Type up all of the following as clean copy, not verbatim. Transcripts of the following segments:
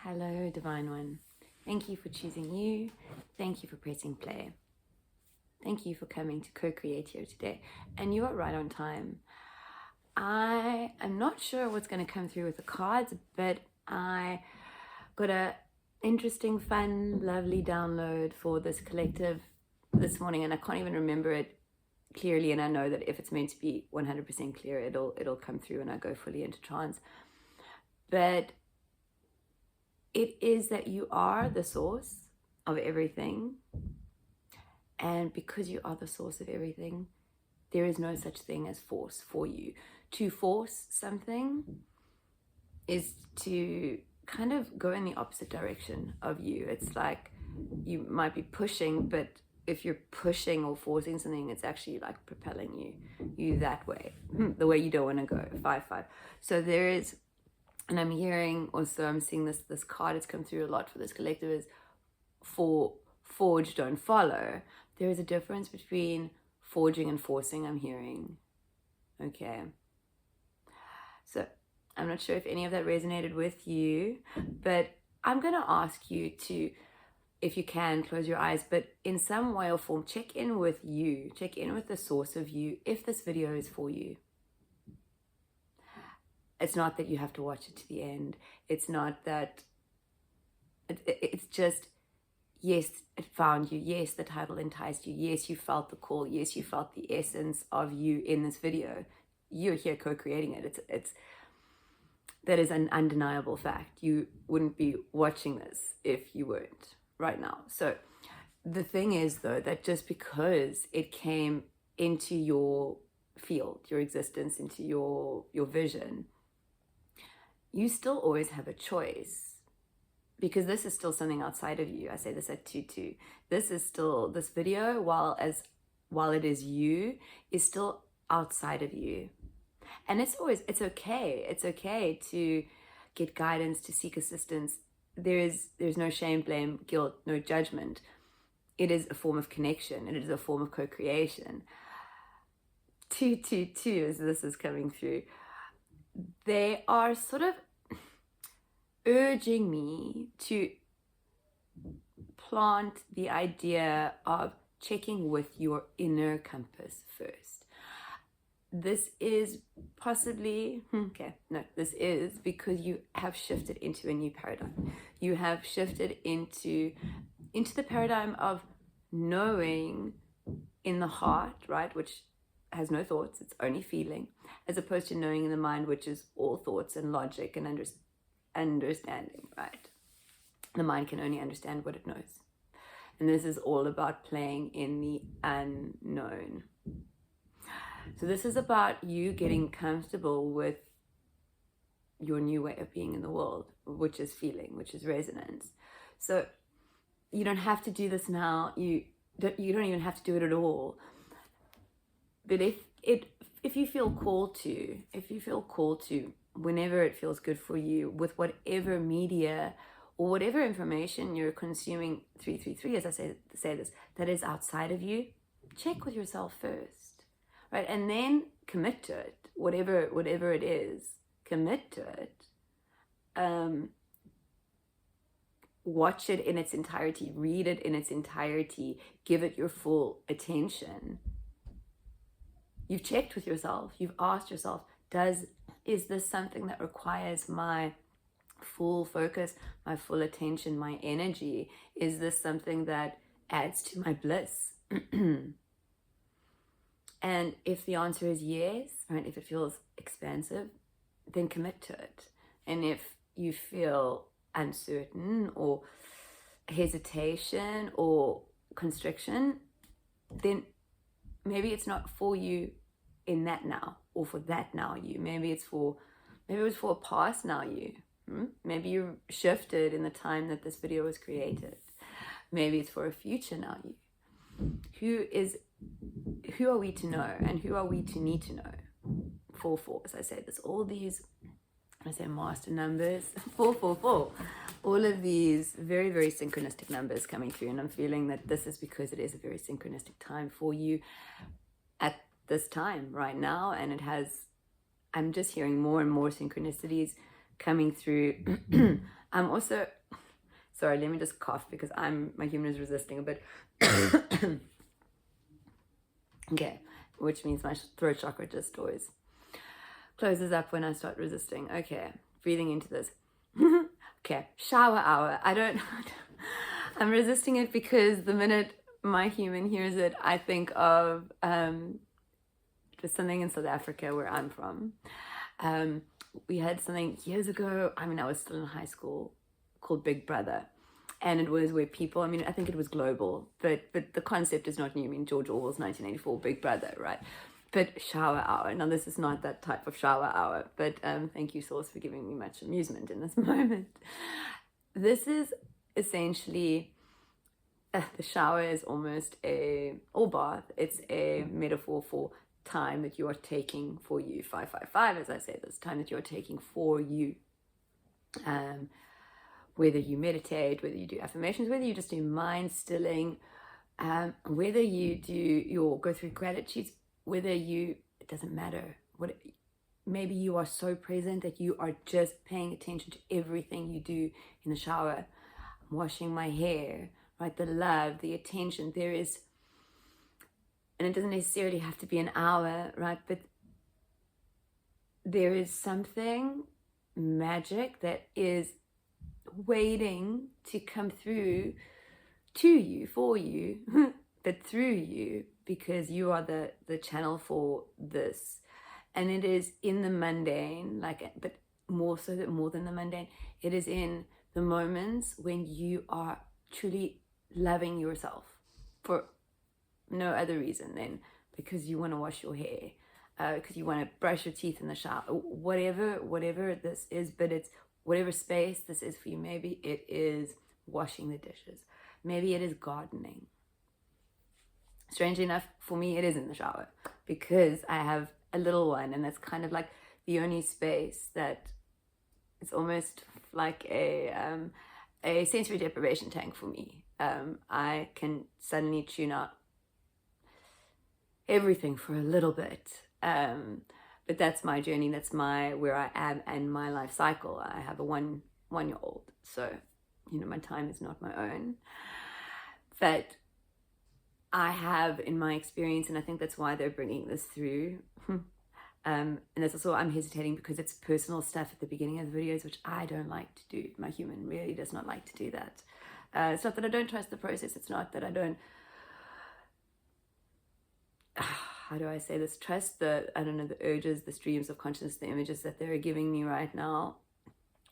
Hello, Divine One. Thank you for choosing you. Thank you for pressing play. Thank you for coming to co-create here today. And you are right on time. I am not sure what's going to come through with the cards, but I got a interesting, fun, lovely download for this collective this morning, and I can't even remember it clearly. And I know that if it's meant to be 100% clear, it'll come through and I go fully into trance. But it is that you are the source of everything. And because you are the source of everything, there is no such thing as force for you. To force something is to kind of go in the opposite direction of you. It's like you might be pushing, but if you're pushing or forcing something, it's actually like propelling you that way, the way you don't want to go. 5-5. So there is, and I'm hearing also, I'm seeing this card has come through a lot for this collective, is for forge, don't follow. There is a difference between forging and forcing, I'm hearing. Okay. So I'm not sure if any of that resonated with you, but I'm going to ask you to, if you can, close your eyes, but in some way or form, check in with you, check in with the source of you, if this video is for you. It's not that you have to watch it to the end. It's not that, it's just, yes, it found you. Yes, the title enticed you. Yes, you felt the call. Yes, you felt the essence of you in this video. You're here co-creating it. That is an undeniable fact. You wouldn't be watching this if you weren't right now. So the thing is, though, that just because it came into your field, your existence, into your vision, you still always have a choice, because this is still something outside of you. I say this at 2-2. This is still, this video, while it is you, is still outside of you. And it's okay. It's okay to get guidance, to seek assistance. There's no shame, blame, guilt, no judgment. It is a form of connection. It is a form of co-creation. 2-2-2, as this is coming through, they are sort of urging me to plant the idea of checking with your inner compass first. This is possibly, this is because you have shifted into a new paradigm. You have shifted into the paradigm of knowing in the heart, right, which has no thoughts, it's only feeling, as opposed to knowing in the mind, which is all thoughts and logic and understanding, right? The mind can only understand what it knows. And this is all about playing in the unknown. So this is about you getting comfortable with your new way of being in the world, which is feeling, which is resonance. So you don't have to do this now. You don't even have to do it at all. But if you feel called to, whenever it feels good for you, with whatever media or whatever information you're consuming, 333, as I say this, that is outside of you, check with yourself first, right? And then commit to it, whatever it is, commit to it. Watch it in its entirety, read it in its entirety, give it your full attention. You've checked with yourself, you've asked yourself, is this something that requires my full focus, my full attention, my energy? Is this something that adds to my bliss? And if the answer is yes, right, if it feels expansive, then commit to it. And if you feel uncertain or hesitation or constriction, then maybe it's not for you in that now, or for that now you. Maybe it was for a past now you. Maybe you shifted in the time that this video was created. Maybe it's for a future now you. Who are we to know, and who are we to need to know? 4-4, as I say this, all these, I say master numbers, 4-4-4, all of these very, very synchronistic numbers coming through, and I'm feeling that this is because it is a very synchronistic time for you at this time right now, and I'm just hearing more and more synchronicities coming through. I'm also Sorry, let me just cough because my human is resisting a bit. Okay, which means my throat chakra just always closes up when I start resisting. Okay, breathing into this. Okay, shower hour. I'm resisting it because the minute my human hears it, I think of just something in South Africa where I'm from. We had something years ago, I was still in high school, called Big Brother. And it was where people, I think it was global, but the concept is not new. George Orwell's 1984 Big Brother, right? But shower hour. Now, this is not that type of shower hour, but thank you, Source, for giving me much amusement in this moment. This is essentially, the shower is almost or bath. It's a metaphor for time that you are taking for you. 555, as I say, this time that you are taking for you. Whether you meditate, whether you do affirmations, whether you just do mind stilling, whether you go through gratitudes, it doesn't matter. Maybe you are so present that you are just paying attention to everything you do in the shower. I'm washing my hair, right? The love, the attention, and it doesn't necessarily have to be an hour, right? But there is something magic that is waiting to come through to you, for you, but through you, because you are the channel for this. And it is in the mundane, but more than the mundane, it is in the moments when you are truly loving yourself for no other reason than because you want to wash your hair, because you want to brush your teeth in the shower, whatever this is. But it's whatever space this is for you. Maybe it is washing the dishes. Maybe it is gardening. Strangely enough, for me, it is in the shower because I have a little one, and that's kind of like the only space that it's almost like a sensory deprivation tank for me. I can suddenly tune out everything for a little bit. But that's my journey. That's where I am and my life cycle. I have a one-year-old, so my time is not my own. But I have, in my experience, and I think that's why they're bringing this through. And that's also why I'm hesitating, because it's personal stuff at the beginning of the videos, which I don't like to do. My human really does not like to do that. It's not that I don't trust the process. It's not that I don't. How do I say this? Trust the urges, the streams of consciousness, the images that they're giving me right now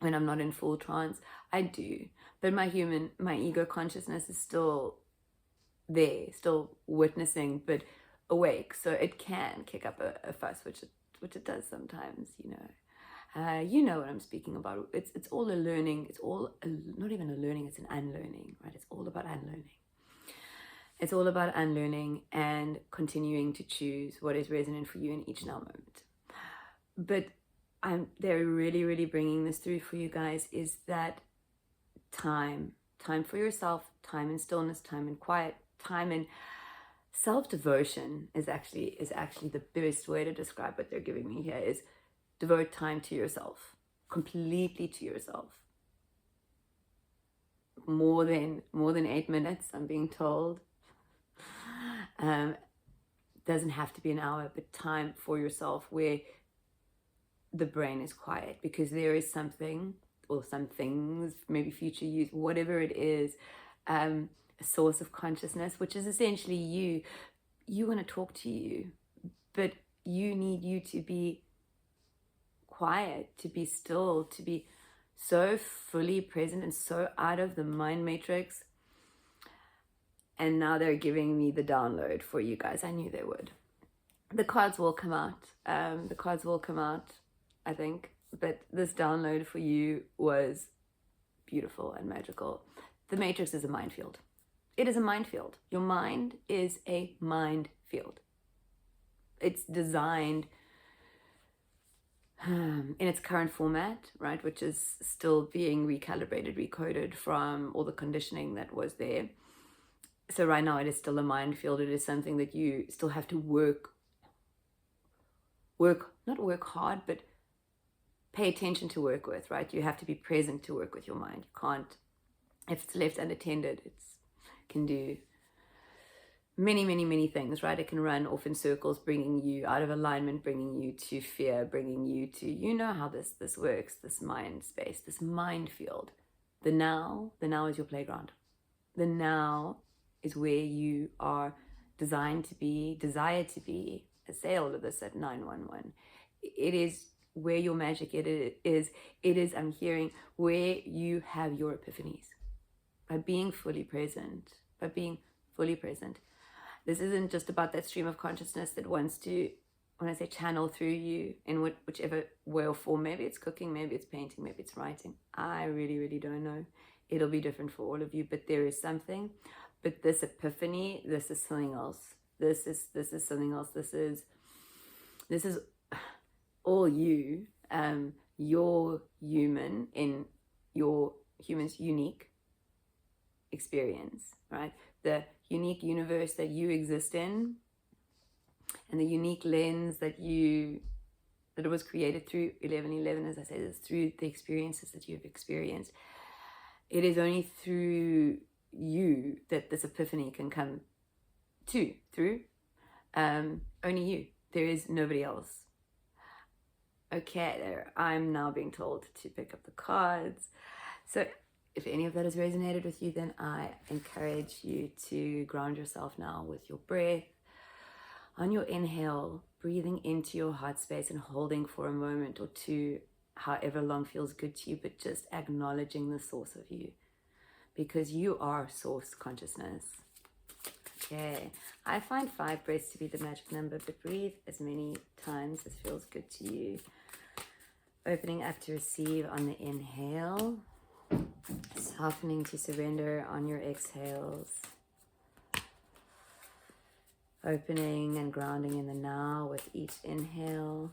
when I'm not in full trance. I do. But my ego consciousness is still there, still witnessing, but awake. So it can kick up a fuss, which it does sometimes, you know what I'm speaking about. It's all a learning. It's all not even a learning, it's an unlearning, right? It's all about unlearning. It's all about unlearning and continuing to choose what is resonant for you in each now moment. But they're really, really bringing this through for you guys, is that time for yourself, time in stillness, time in quiet, time in self-devotion is actually the best way to describe what they're giving me here, is devote time to yourself, completely to yourself. More than 8 minutes, I'm being told. Doesn't have to be an hour, but time for yourself where the brain is quiet, because there is something, or some things, maybe future use, whatever it is, a source of consciousness, which is essentially you want to talk to you, but you need you to be quiet, to be still, to be so fully present and so out of the mind matrix. And now they're giving me the download for you guys. I knew they would. The cards will come out. I think. But this download for you was beautiful and magical. The matrix is a minefield. It is a minefield. Your mind is a minefield. It's designed in its current format, right, which is still being recalibrated, recoded from all the conditioning that was there. So right now it is still a minefield. It is something that you still have to not work hard, but pay attention to work with, right? You have to be present to work with your mind. You can't if it's left unattended, it can do many things, right? It can run off in circles, bringing you out of alignment, bringing you to fear, bringing you to, you know how this works, this mind space, this mind field. The now is your playground. The now is where you are desired to be. I say all of this at 911. It is where your magic it is, I'm hearing, where you have your epiphanies. By being fully present. This isn't just about that stream of consciousness that wants to, when I say channel through you in whichever way or form, maybe it's cooking, maybe it's painting, maybe it's writing. I really don't know. It'll be different for all of you, but there is something. But this epiphany, this is something else. This is something else. This is all you, your human in your human's unique experience, right? The unique universe that you exist in, and the unique lens that it was created through 1111, as I say, this through the experiences that you've experienced. It is only through you that this epiphany can come through. Only you. There is nobody else. Okay, there. I'm now being told to pick up the cards. So if any of that has resonated with you, then I encourage you to ground yourself now with your breath. On your inhale, breathing into your heart space and holding for a moment or two, however long feels good to you, but just acknowledging the source of you, because you are source consciousness. Okay, I find 5 breaths to be the magic number, but breathe as many times as feels good to you. Opening up to receive on the inhale. Softening to surrender on your exhales. Opening and grounding in the now with each inhale.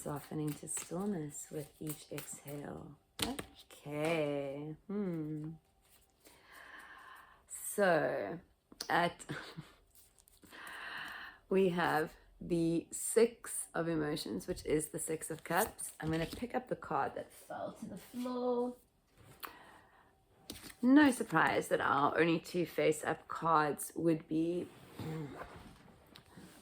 Softening to stillness with each exhale. Okay. So, we have the 6 of emotions, which is the 6 of cups. I'm going to pick up the card that fell to the floor. No surprise that our only 2 face-up cards would be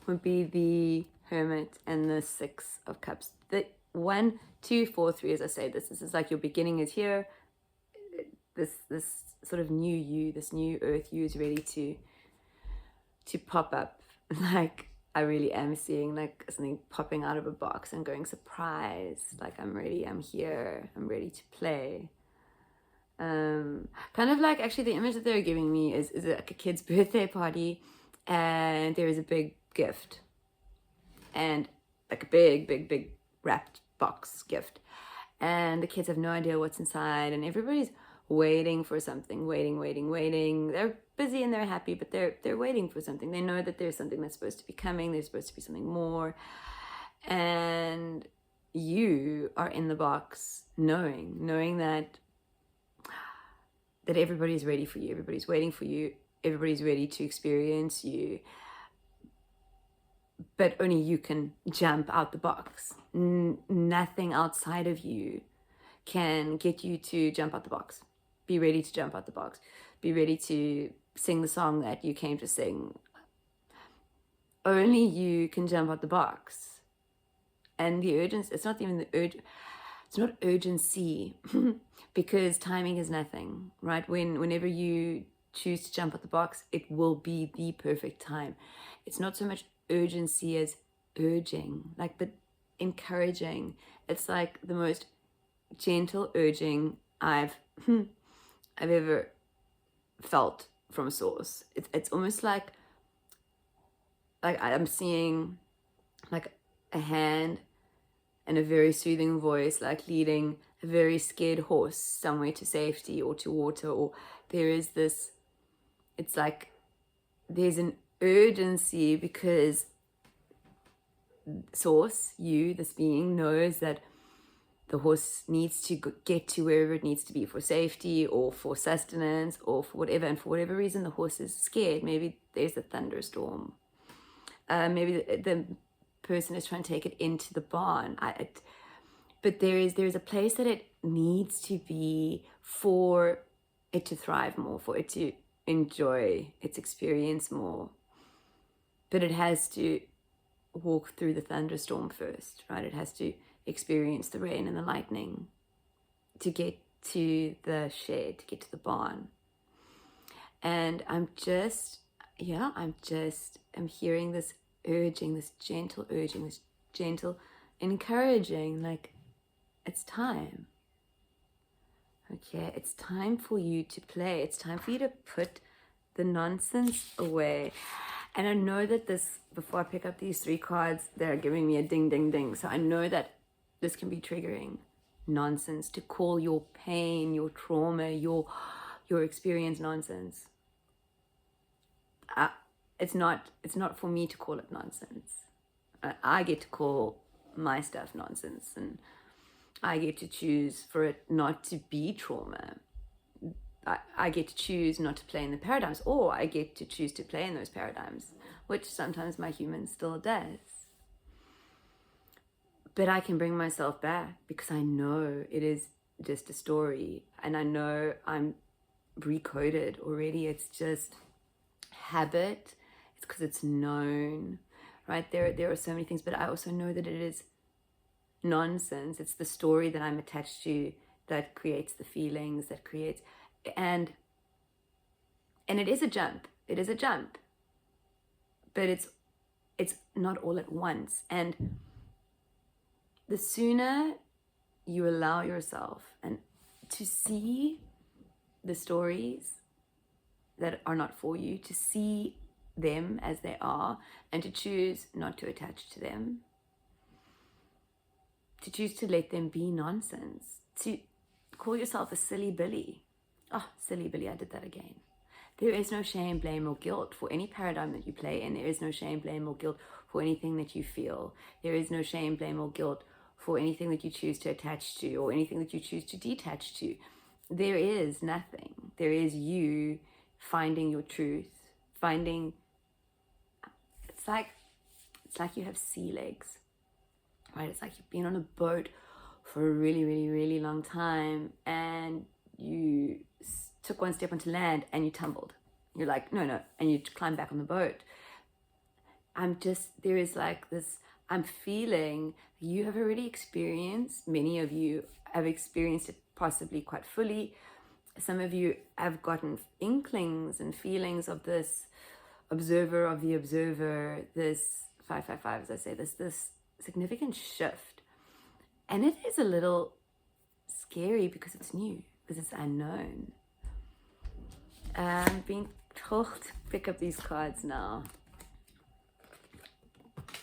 the Hermit and the 6 of Cups. The 1, 2, 4, 3, as I say, this is like your beginning is here. This sort of new you, this new earth you is ready to pop up. Like, I really am seeing like something popping out of a box and going, surprise, like I'm ready, I'm here, I'm ready to play. Kind of like, actually the image that they're giving me is like a kid's birthday party, and there is a big gift, and like a big wrapped box gift, and the kids have no idea what's inside, and everybody's waiting for something, waiting. They're busy and they're happy, but they're waiting for something. They know that there's something that's supposed to be coming. There's supposed to be something more, and you are in the box, knowing that everybody's ready for you. Everybody's waiting for you. Everybody's ready to experience you. But only you can jump out the box. Nothing outside of you can get you to jump out the box. Be ready to jump out the box. Be ready to sing the song that you came to sing. Only you can jump out the box. And the urgency, it's not even it's not urgency, because timing is nothing, right? Whenever you choose to jump out the box, it will be the perfect time. It's not so much urgency as urging, like the encouraging. It's like the most gentle urging I've ever felt from source. It's almost like I'm seeing like a hand and a very soothing voice, like leading a very scared horse somewhere to safety or to water, or there is this, it's like there's an urgency because source, you, this being, knows that the horse needs to get to wherever it needs to be for safety or for sustenance or for whatever. And for whatever reason, the horse is scared. Maybe there's a thunderstorm. Maybe the person is trying to take it into the barn. But there's a place that it needs to be for it to thrive more, for it to enjoy its experience more. But it has to walk through the thunderstorm first, right? It has to experience the rain and the lightning to get to the shed, to get to the barn. And I'm hearing this urging, this gentle urging, this gentle encouraging, like, it's time. Okay, it's time for you to play. It's time for you to put the nonsense away. And I know that this, before I pick up these 3 cards, they're giving me a ding, ding, ding. So I know that this can be triggering. Nonsense, to call your pain, your trauma, your experience nonsense. It's not for me to call it nonsense. I get to call my stuff nonsense, and I get to choose for it not to be trauma. I get to choose not to play in the paradigms, or I get to choose to play in those paradigms, which sometimes my human still does. But I can bring myself back because I know it is just a story, and I know I'm recoded already. It's just habit. It's because it's known, right? There are so many things, but I also know that it is nonsense. It's the story that I'm attached to that creates the feelings, that creates, and it is a jump. It is a jump, but it's not all at once. And the sooner you allow yourself and to see the stories that are not for you, to see them as they are, and to choose not to attach to them, to choose to let them be nonsense, to call yourself a silly Billy. Oh, silly Billy, I did that again. There is no shame, blame, or guilt for any paradigm that you play in. There is no shame, blame, or guilt for anything that you feel. There is no shame, blame, or guilt for anything that you choose to attach to or anything that you choose to detach to. There is nothing. There is you finding your truth, finding, it's like you have sea legs, right? It's like you've been on a boat for a really, really, really long time, and you took one step onto land and you tumbled. You're like, no, and you climb back on the boat. There is like this, I'm feeling you have already experienced, many of you have experienced it possibly quite fully. Some of you have gotten inklings and feelings of this observer of the observer, this 555, as I say, this significant shift. And it is a little scary because it's new, because it's unknown. I'm being told to pick up these cards now.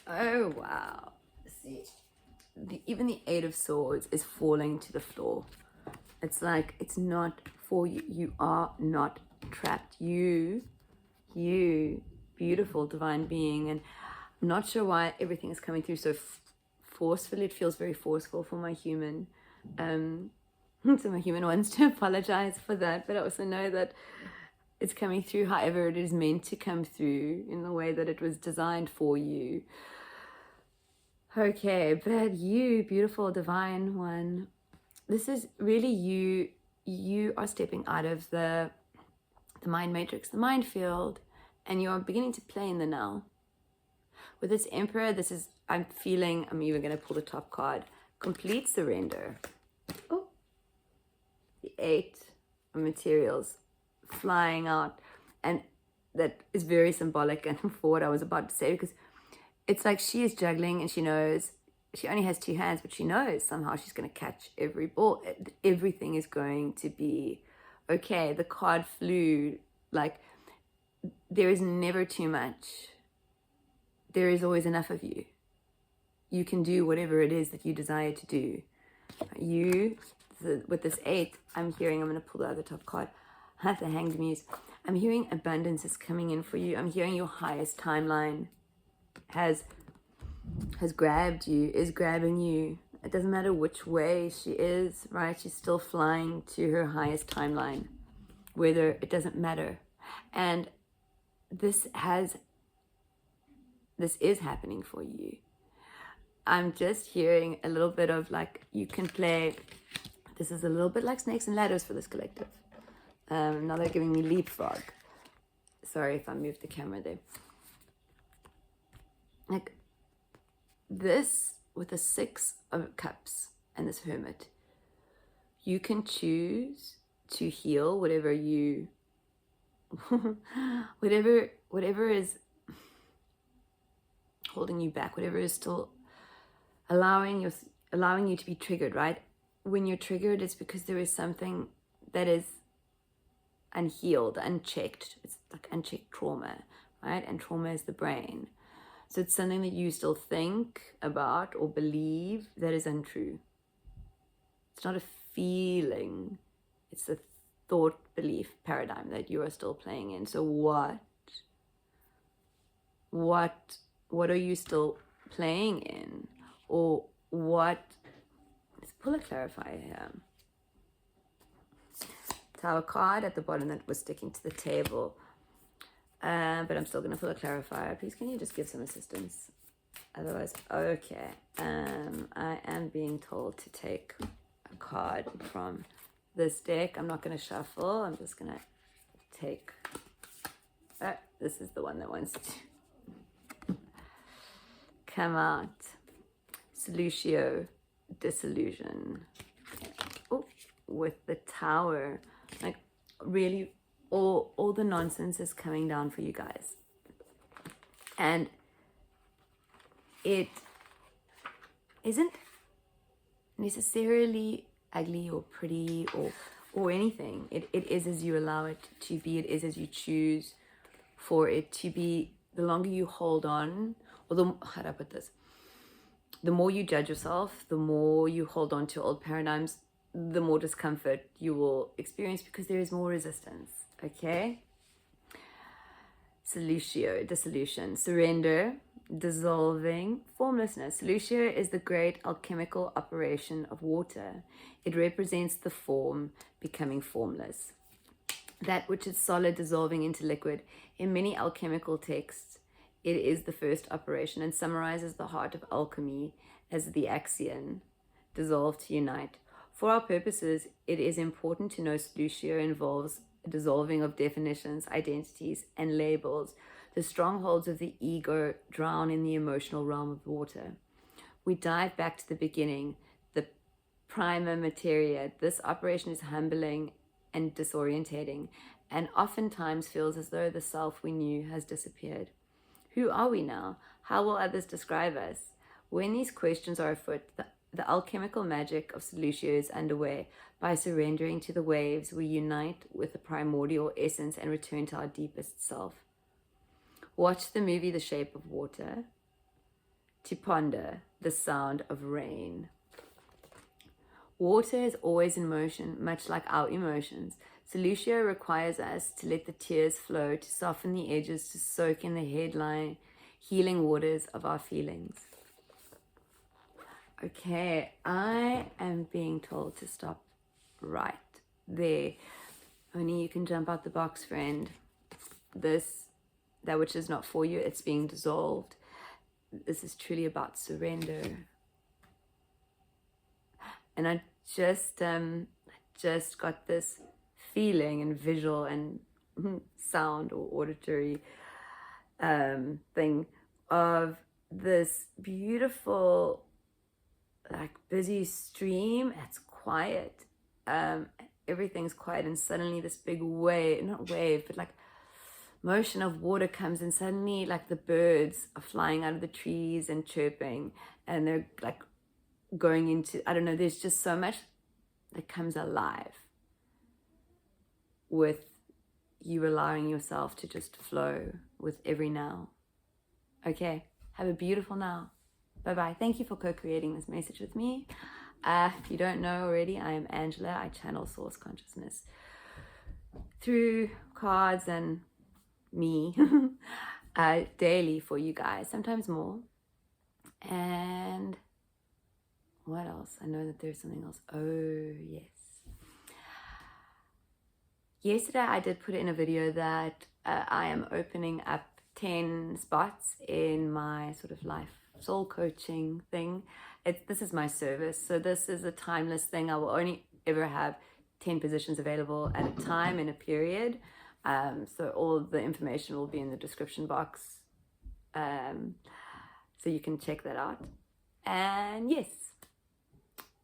Oh, wow. See, even the 8 of Swords is falling to the floor. It's like, it's not for you. You are not trapped. You, beautiful divine being. And I'm not sure why everything is coming through so forcefully. It feels very forceful for my human. So my human wants to apologize for that. But I also know that it's coming through however it is meant to come through, in the way that it was designed for you. Okay, but you, beautiful divine one, this is really you. You are stepping out of the mind matrix, the mind field, and you are beginning to play in the now. With this Emperor, this is, I'm even going to pull the top card, complete surrender. Oh, the 8 of materials flying out, and that is very symbolic and for what I was about to say, because it's like she is juggling and she knows she only has 2 hands, but she knows somehow she's going to catch every ball. Everything is going to be okay. The card flew, like, there is never too much. There is always enough of you. You can do whatever it is that you desire to do. With this 8, I'm going to pull the other top card, the Hanged Muse. I'm hearing abundance is coming in for you. I'm hearing your highest timeline has grabbed you, is grabbing you. It doesn't matter which way she is, right? She's still flying to her highest timeline, whether it doesn't matter. And this is happening for you. I'm just hearing a little bit of like, you can play, this is a little bit like snakes and ladders for this collective. Now they're giving me leapfrog. Sorry if I moved the camera there. Like this with the 6 of cups and this hermit, you can choose to heal whatever you whatever is holding you back, whatever is still allowing you to be triggered, right? When you're triggered, it's because there is something that is unhealed, unchecked. It's like unchecked trauma, right? And trauma is the brain. So it's something that you still think about or believe that is untrue. It's not a feeling. It's a thought, belief, paradigm that you are still playing in. So what are you still playing in? Or what? Let's pull a clarifier here. Tower card at the bottom that was sticking to the table. But I'm still going to pull a clarifier. Please, can you just give some assistance? Otherwise, okay. I am being told to take a card from this deck. I'm not going to shuffle. I'm just going to take... this is the one that wants to come out. Solutio, disillusion. Oh, with the tower. Like, really... all the nonsense is coming down for you guys. And it isn't necessarily ugly or pretty or anything. It is as you allow it to be. It is as you choose for it to be. The longer you hold on, or how do I put this? The more you judge yourself, the more you hold on to old paradigms, the more discomfort you will experience because there is more resistance. Okay? Solutio, dissolution, surrender, dissolving, formlessness. Solutio is the great alchemical operation of water. It represents the form becoming formless. That which is solid dissolving into liquid. In many alchemical texts, it is the first operation and summarizes the heart of alchemy as the axion, dissolve to unite. For our purposes, it is important to know solutio involves a dissolving of definitions, identities, and labels. The strongholds of the ego drown in the emotional realm of water. We dive back to the beginning, the prima materia. This operation is humbling and disorientating, and oftentimes feels as though the self we knew has disappeared. Who are we now? How will others describe us? When these questions are afoot, the alchemical magic of solutio is underway. By surrendering to the waves, we unite with the primordial essence and return to our deepest self. Watch the movie The Shape of Water to ponder the sound of rain. Water is always in motion, much like our emotions. Solutio requires us to let the tears flow, to soften the edges, to soak in the headline, healing waters of our feelings. Okay, I am being told to stop right there. Only you can jump out the box, friend. That which is not for you, it's being dissolved. This is truly about surrender. And I just got this feeling and visual and sound or auditory thing of this beautiful, like, busy stream. It's quiet. Everything's quiet, and suddenly this big wave, not wave, but like motion of water comes, and suddenly like the birds are flying out of the trees and chirping, and they're like going into, I don't know, there's just so much that comes alive with you allowing yourself to just flow with every now. Okay, have a beautiful now. Bye-bye. Thank you for co-creating this message with me. If you don't know already, I am Angela. I channel source consciousness through cards and me daily for you guys, sometimes more. And what else? I know that there's something else. Oh, yes. Yesterday, I did put in a video that I am opening up 10 spots in my sort of life soul coaching thing. This is my service, so this is a timeless thing. I will only ever have 10 positions available at a time in a period. So all the information will be in the description box, so you can check that out. And yes,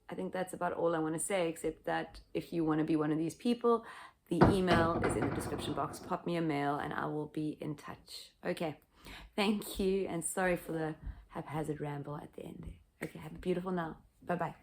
I think that's about all I want to say, except that if you want to be one of these people, the email is in the description box. Pop me a mail and I will be in touch. Okay, thank you, and sorry for the haphazard ramble at the end there. Okay, have a beautiful now. Bye-bye.